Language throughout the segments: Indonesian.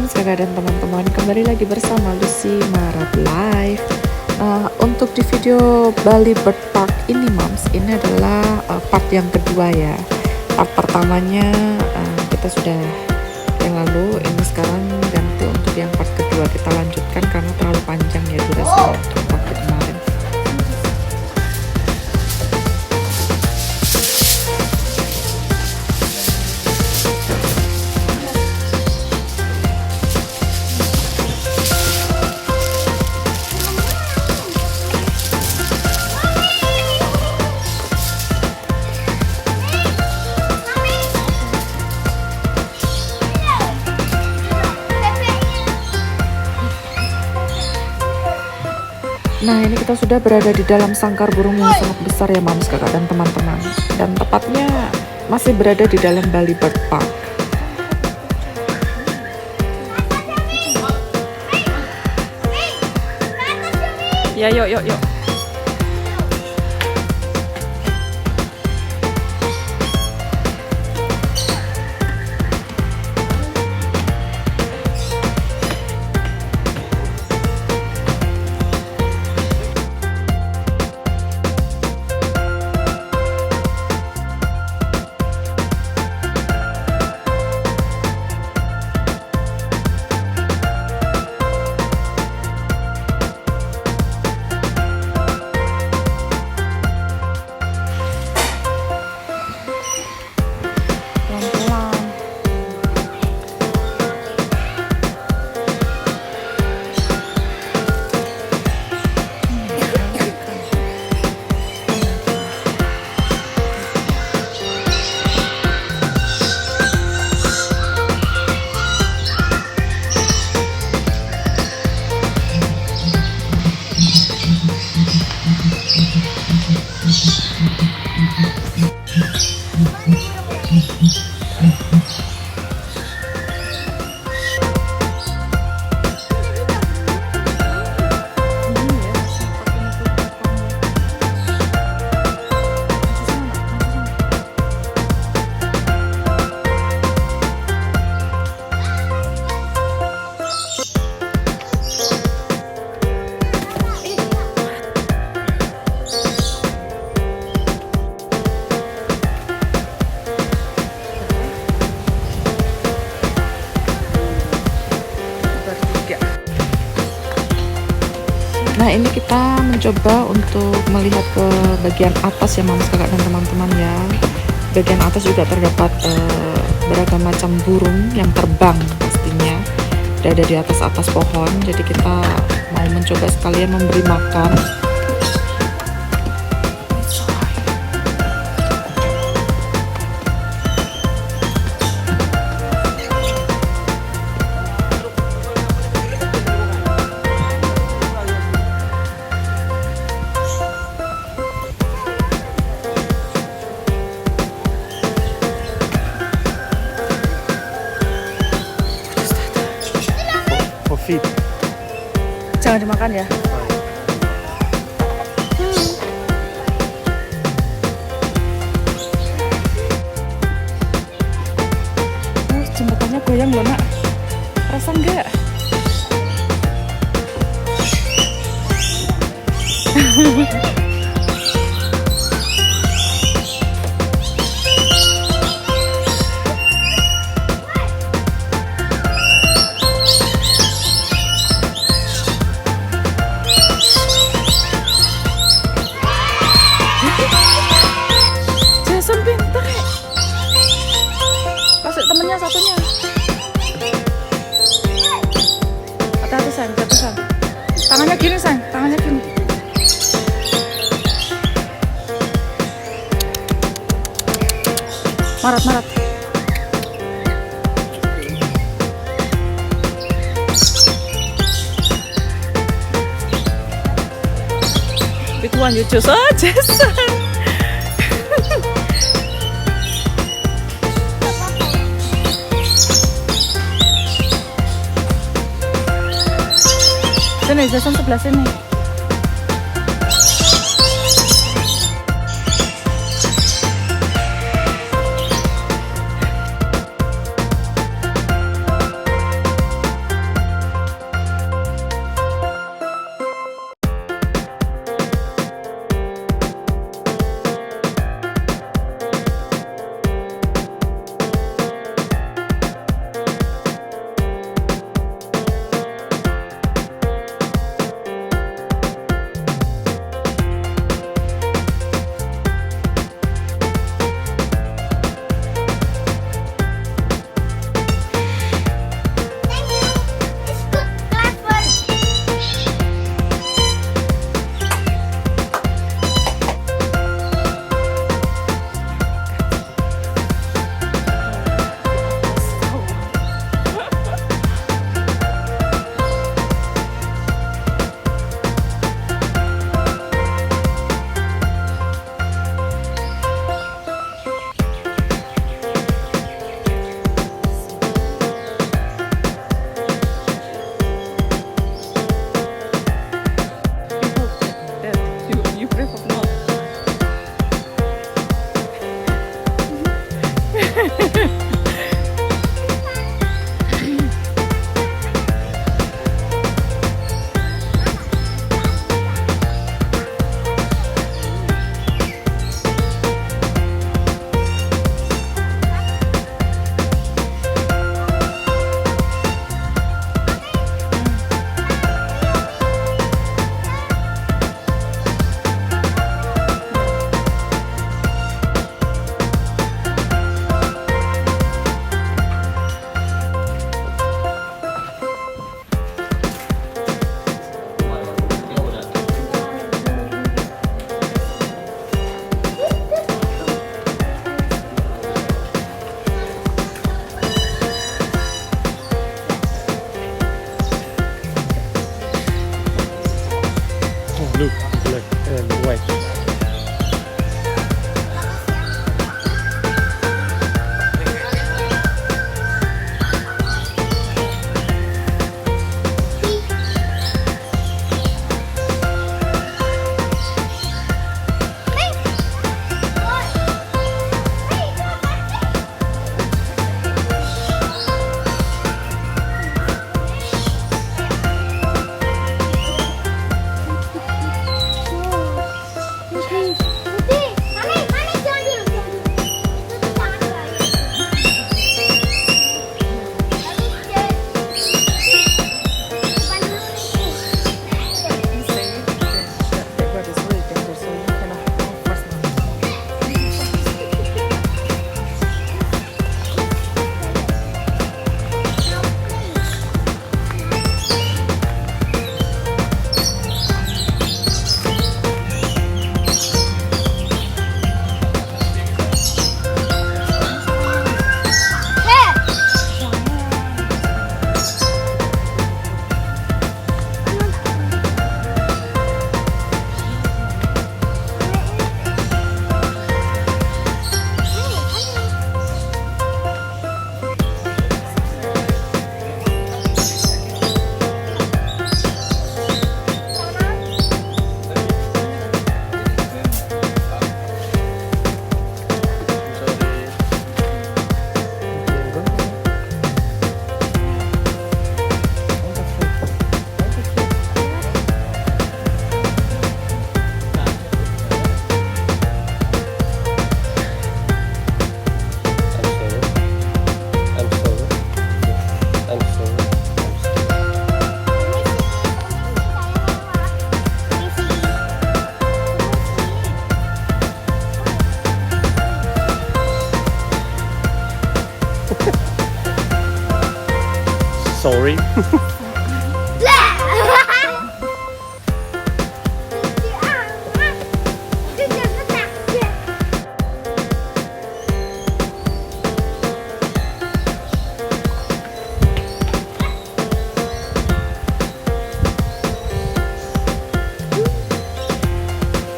Mams, kakak dan teman-teman, kembali lagi bersama Lucy Marat Live. Untuk di video Bali Bird Park ini Mams, ini adalah part yang kedua ya. Part pertamanya kita sudah yang lalu, ini sekarang ganti untuk yang part kedua, kita lanjutkan karena terlalu panjang ya durasinya untuk part kemarin. Nah, ini kita sudah berada di dalam sangkar burung yang sangat besar ya Mams, kakak dan teman-teman. Dan tepatnya masih berada di dalam Bali Bird Park. Ya, yuk. Nah, ini kita mencoba untuk melihat ke bagian atas ya Mams, kakak dan teman-teman ya. Bagian atas juga terdapat beragam macam burung yang terbang pastinya. Ada di atas pohon, jadi kita mau mencoba sekalian memberi makan. Jangan dimakan ya. Jembatannya goyang loh nak. Rasa enggak? Temennya satunya. Hati-hati San, jatuh San. Tangannya gini San, tangannya gini. Marat. Bikuan you choose aja San. Sini, Jason sebelah sini. Sorry.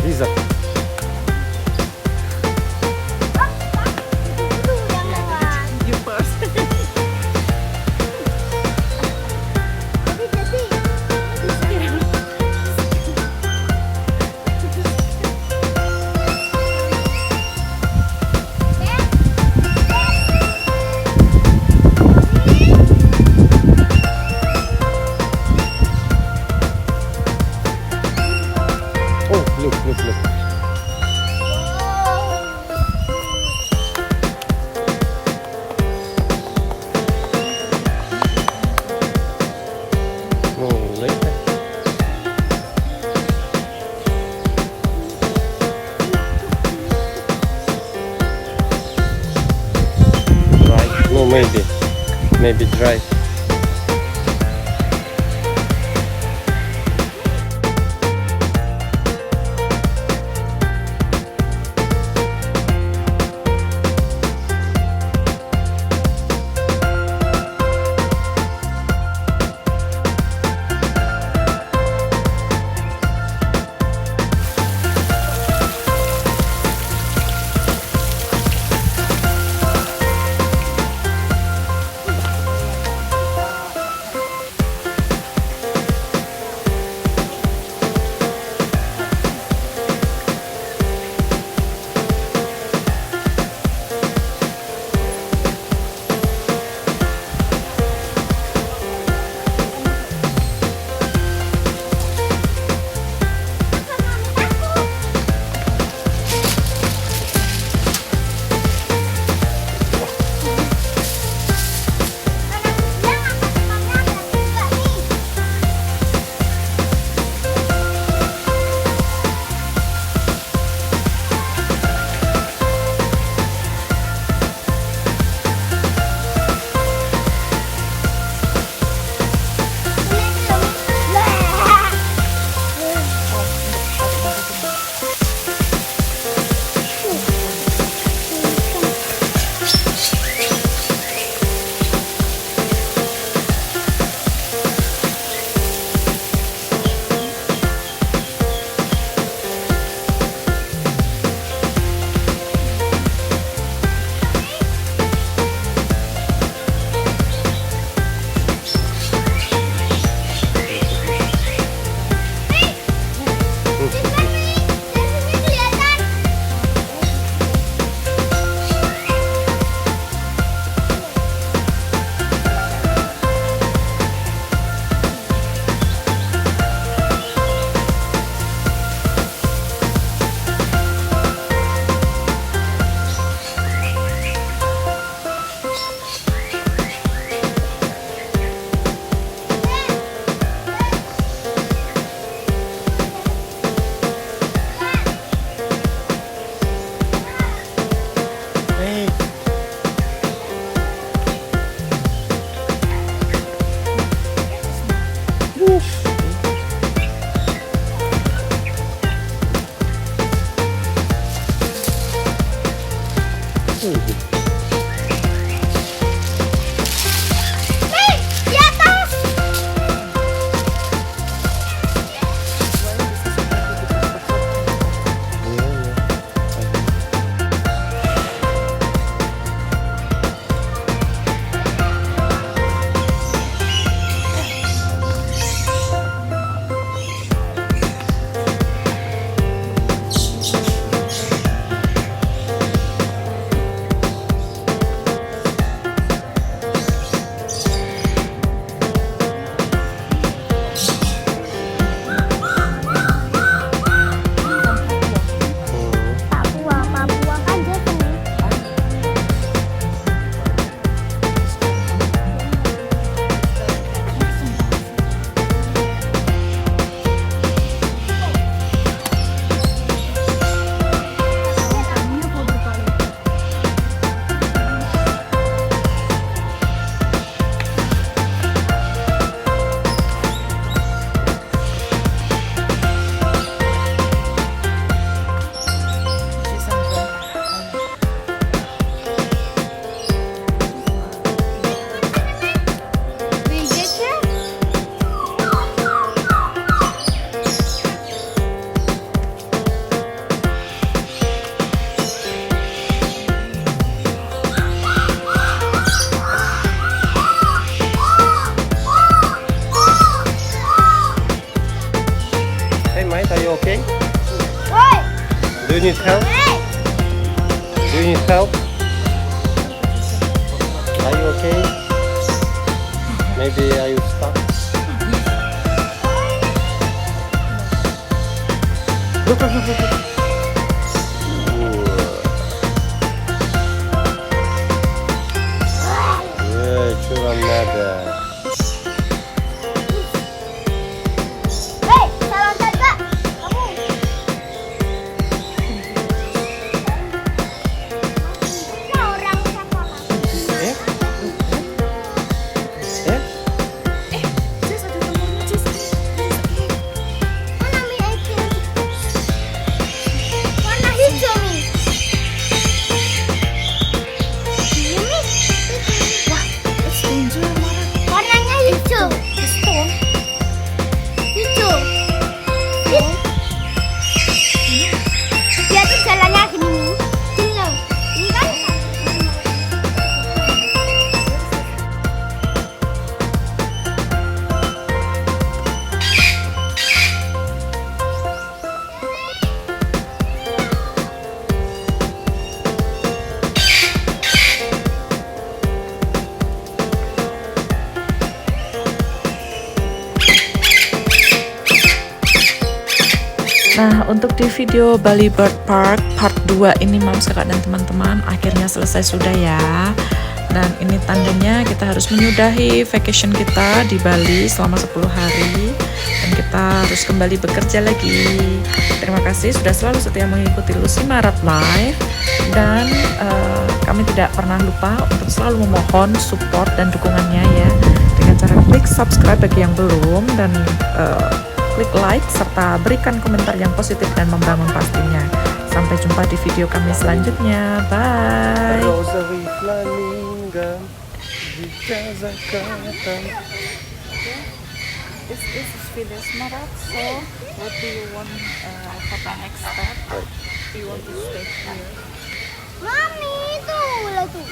Lisa. You first. Oh, look. Oh, later. Dry? No, maybe dry. you need help? Do you need help? Are you okay? Maybe are you stuck? Look, look, look, look. Yeah, sure nada. Hei, salam kakak. Kamu. Ini orang siapa? Eh? Eh? Mana Mi Eke? Warna hijau Mi. Ini Mi. Wah, warnanya hijau. Hijau. Dia tuh jalannya gini. Gini loh. Ini kan. Nah, untuk di video Bali Bird Park part 2 ini Mams, kakak dan teman-teman akhirnya selesai sudah ya. Dan ini tandanya kita harus menyudahi vacation kita di Bali selama 10 hari dan kita harus kembali bekerja lagi. Terima kasih sudah selalu setia mengikuti Lucy Marat Live dan kami tidak pernah lupa untuk selalu memohon support dan dukungannya ya dengan cara klik subscribe bagi yang belum dan klik like serta berikan komentar yang positif dan membangun pastinya. Sampai jumpa di video kami selanjutnya. Bye. Rosary Flamingan Dijaza Katan. This is video Marat. So, what do you want for the next step? Do you want to stay here? Mami, tuh lah tuh.